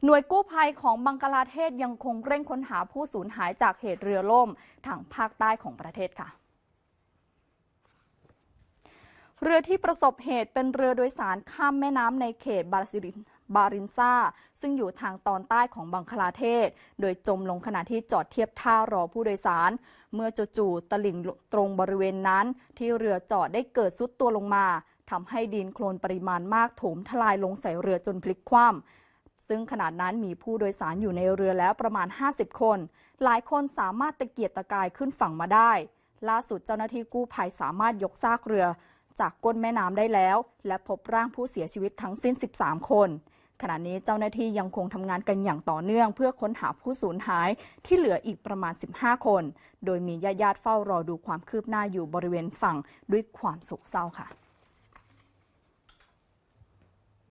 หน่วยกู้ภัยของบังกลาเทศยังคงเร่งค้นหาผู้สูญหายจากเหตุเรือล่มทางภาคใต้ของประเทศค่ะเรือที่ประสบเหตุเป็นเรือโดยสารข้ามแม่น้ำในเขตบารินซาซึ่งอยู่ทางตอนใต้ของบังคลาเทศโดยจมลงขณะที่จอดเทียบท่ารอผู้โดยสารเมื่อจู่ๆตลิ่งตรงบริเวณนั้นที่เรือจอดได้เกิดซุดตัวลงมาทำให้ดินโคลนปริมาณมากถมทลายลงใส่เรือจนพลิกคว่ำซึ่งขณะนั้นมีผู้โดยสารอยู่ในเรือแล้วประมาณ50คนหลายคนสามารถตะเกียกตะกายขึ้นฝั่งมาได้ล่าสุดเจ้าหน้าที่กู้ภัยสามารถยกซากเรือจากก้นแม่น้ำได้แล้วและพบร่างผู้เสียชีวิตทั้งสิ้น13คนขณะนี้เจ้าหน้าที่ยังคงทำงานกันอย่างต่อเนื่องเพื่อค้นหาผู้สูญหายที่เหลืออีกประมาณ15คนโดยมีญาติๆเฝ้ารอดูความคืบหน้าอยู่บริเวณฝั่งด้วยความโศกเศร้าค่ะ